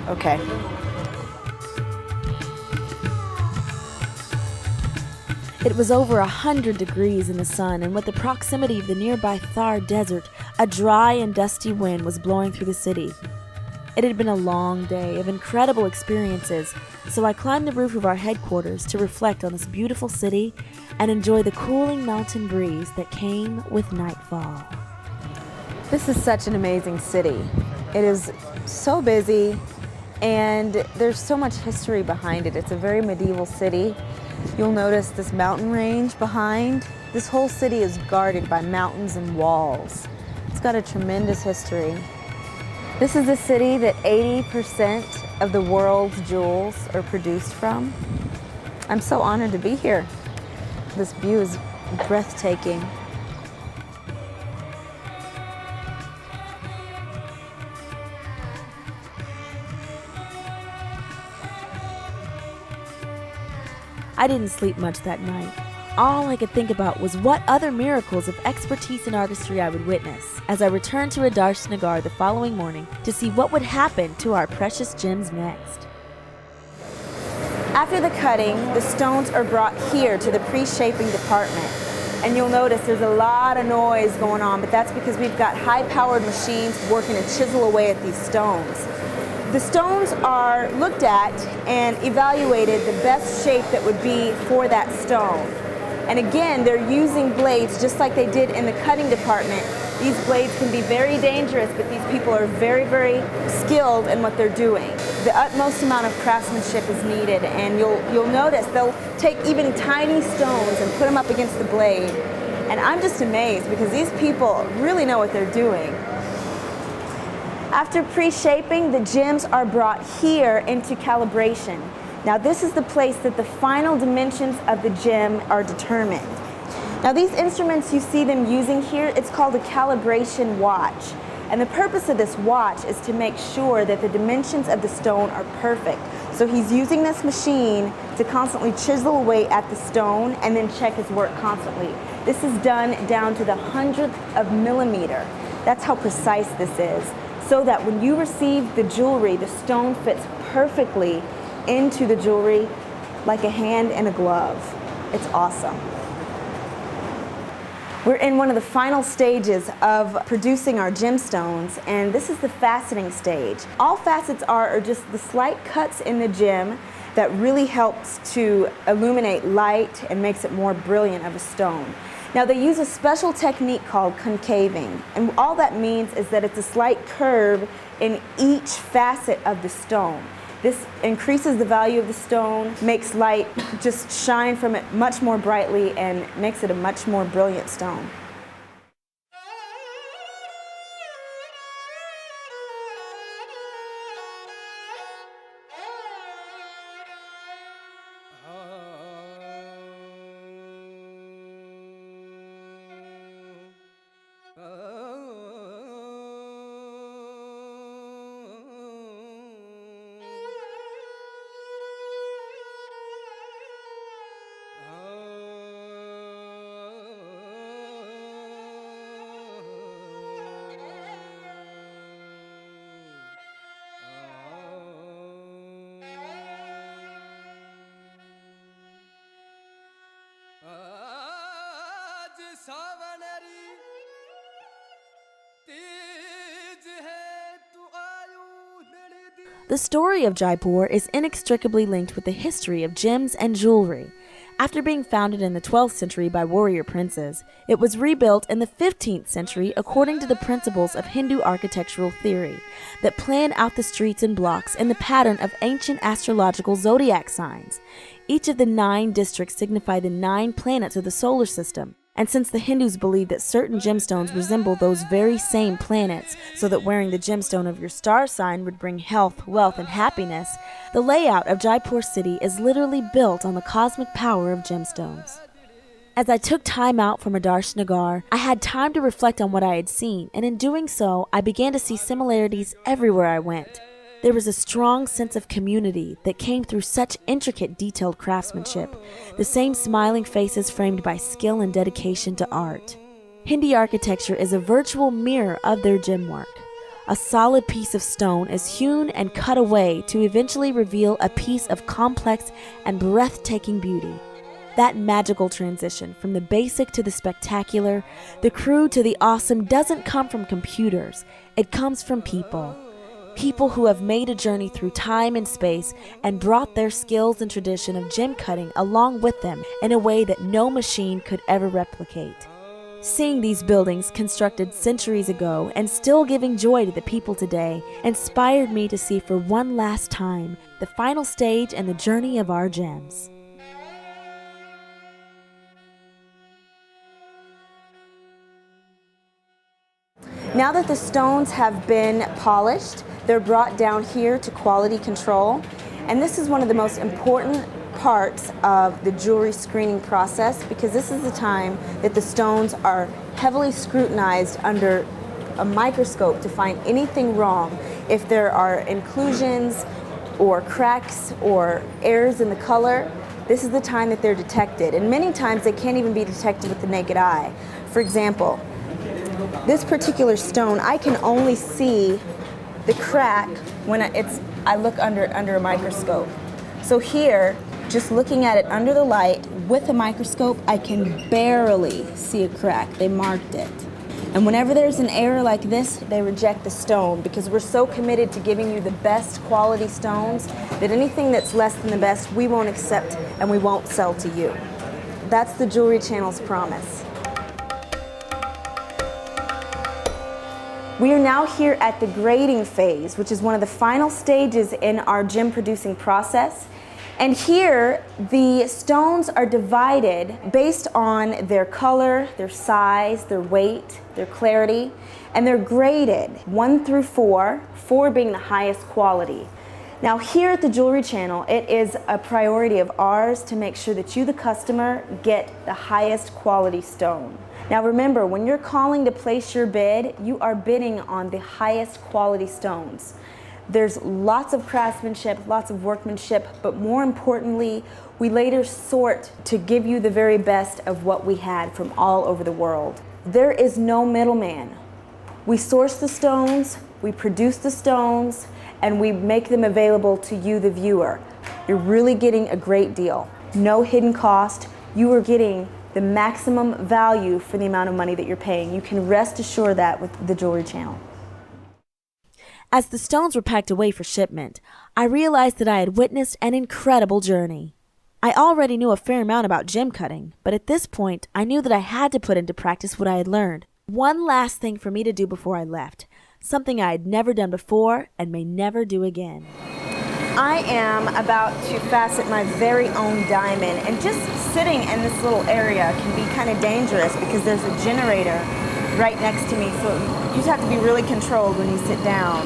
Okay. It was over 100 degrees in the sun, and with the proximity of the nearby Thar Desert, a dry and dusty wind was blowing through the city. It had been a long day of incredible experiences, so I climbed the roof of our headquarters to reflect on this beautiful city and enjoy the cooling mountain breeze that came with nightfall. This is such an amazing city. It is so busy, and there's so much history behind it. It's a very medieval city. You'll notice this mountain range behind. This whole city is guarded by mountains and walls. It's got a tremendous history. This is the city that 80% of the world's jewels are produced from. I'm so honored to be here. This view is breathtaking. I didn't sleep much that night. All I could think about was what other miracles of expertise and artistry I would witness as I returned to Adarsh Nagar the following morning to see what would happen to our precious gems next. After the cutting, the stones are brought here to the pre-shaping department. And you'll notice there's a lot of noise going on, but that's because we've got high-powered machines working to chisel away at these stones. The stones are looked at and evaluated the best shape that would be for that stone. And again, they're using blades just like they did in the cutting department. These blades can be very dangerous, but these people are very, very skilled in what they're doing. The utmost amount of craftsmanship is needed, and you'll notice they'll take even tiny stones and put them up against the blade. And I'm just amazed because these people really know what they're doing. After pre-shaping, the gems are brought here into calibration. Now this is the place that the final dimensions of the gem are determined. Now these instruments you see them using here, it's called a calibration watch. And the purpose of this watch is to make sure that the dimensions of the stone are perfect. So he's using this machine to constantly chisel away at the stone and then check his work constantly. This is done down to the 100th of a millimeter. That's how precise this is. So that when you receive the jewelry, the stone fits perfectly into the jewelry like a hand in a glove. It's awesome. We're in one of the final stages of producing our gemstones, and this is the faceting stage. All facets are just the slight cuts in the gem that really helps to illuminate light and makes it more brilliant of a stone. Now they use a special technique called concaving, and all that means is that it's a slight curve in each facet of the stone. This increases the value of the stone, makes light just shine from it much more brightly, and makes it a much more brilliant stone. The story of Jaipur is inextricably linked with the history of gems and jewelry. After being founded in the 12th century by warrior princes, it was rebuilt in the 15th century according to the principles of Hindu architectural theory that plan out the streets and blocks in the pattern of ancient astrological zodiac signs. Each of the 9 districts signify the 9 planets of the solar system. And since the Hindus believe that certain gemstones resemble those very same planets, so that wearing the gemstone of your star sign would bring health, wealth, and happiness, the layout of Jaipur city is literally built on the cosmic power of gemstones. As I took time out from Adarsh Nagar, I had time to reflect on what I had seen, and in doing so, I began to see similarities everywhere I went. There was a strong sense of community that came through such intricate, detailed craftsmanship, the same smiling faces framed by skill and dedication to art. Hindi architecture is a virtual mirror of their gem work. A solid piece of stone is hewn and cut away to eventually reveal a piece of complex and breathtaking beauty. That magical transition from the basic to the spectacular, the crude to the awesome doesn't come from computers. It comes from people. People who have made a journey through time and space and brought their skills and tradition of gem cutting along with them in a way that no machine could ever replicate. Seeing these buildings constructed centuries ago and still giving joy to the people today inspired me to see for one last time the final stage in the journey of our gems. Now that the stones have been polished, they're brought down here to quality control. And this is one of the most important parts of the jewelry screening process, because this is the time that the stones are heavily scrutinized under a microscope to find anything wrong. If there are inclusions or cracks or errors in the color, this is the time that they're detected. And many times they can't even be detected with the naked eye. For example, this particular stone, I can only see the crack when I look under a microscope. So here, just looking at it under the light with a microscope, I can barely see a crack. They marked it. And whenever there's an error like this, they reject the stone, because we're so committed to giving you the best quality stones that anything that's less than the best, we won't accept and we won't sell to you. That's the Jewelry Channel's promise. We are now here at the grading phase, which is one of the final stages in our gem producing process. And here, the stones are divided based on their color, their size, their weight, their clarity, and they're graded 1 through 4, 4 being the highest quality. Now here at the Jewelry Channel, it is a priority of ours to make sure that you, the customer, get the highest quality stone. Now remember, when you're calling to place your bid, you are bidding on the highest quality stones. There's lots of craftsmanship, lots of workmanship, but more importantly, we later sort to give you the very best of what we had from all over the world. There is no middleman. We source the stones, we produce the stones, and we make them available to you, the viewer. You're really getting a great deal. No hidden cost. You are getting the maximum value for the amount of money that you're paying. You can rest assured that with the Jewelry Channel. As the stones were packed away for shipment, I realized that I had witnessed an incredible journey. I already knew a fair amount about gem cutting, but at this point, I knew that I had to put into practice what I had learned. One last thing for me to do before I left, something I had never done before and may never do again. I am about to facet my very own diamond, and just sitting in this little area can be kind of dangerous because there's a generator right next to me, so you just have to be really controlled when you sit down.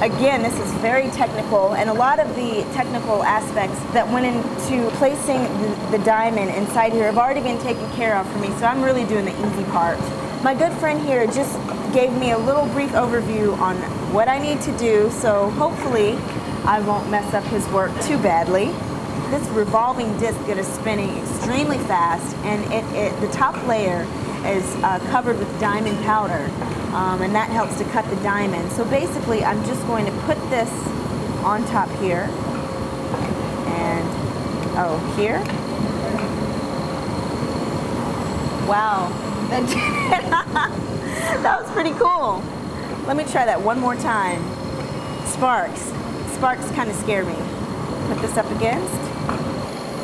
Again, this is very technical, and a lot of the technical aspects that went into placing the diamond inside here have already been taken care of for me, so I'm really doing the easy part. My good friend here just gave me a little brief overview on what I need to do, so hopefully I won't mess up his work too badly. This revolving disc that is spinning extremely fast, and the top layer is covered with diamond powder, and that helps to cut the diamond. So basically, I'm just going to put this on top here, and here. Wow, that did it. That was pretty cool. Let me try that one more time. Sparks kind of scare me. Put this up against.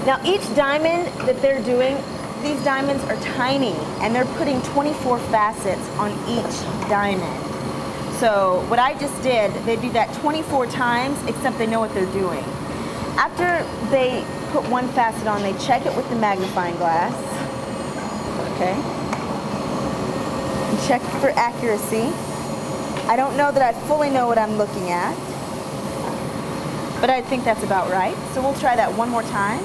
Now each diamond that they're doing, these diamonds are tiny, and they're putting 24 facets on each diamond. So what I just did, they do that 24 times, except they know what they're doing. After they put one facet on, they check it with the magnifying glass. Okay. And check for accuracy. I don't know that I fully know what I'm looking at, but I think that's about right. So we'll try that one more time.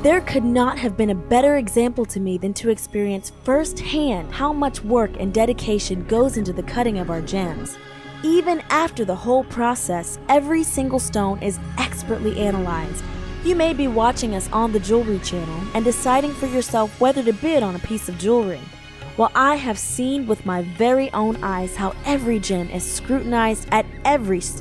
There could not have been a better example to me than to experience firsthand how much work and dedication goes into the cutting of our gems. Even after the whole process, every single stone is expertly analyzed. You may be watching us on the Jewelry Channel and deciding for yourself whether to bid on a piece of jewelry. while I have seen with my very own eyes how every gem is scrutinized at every stage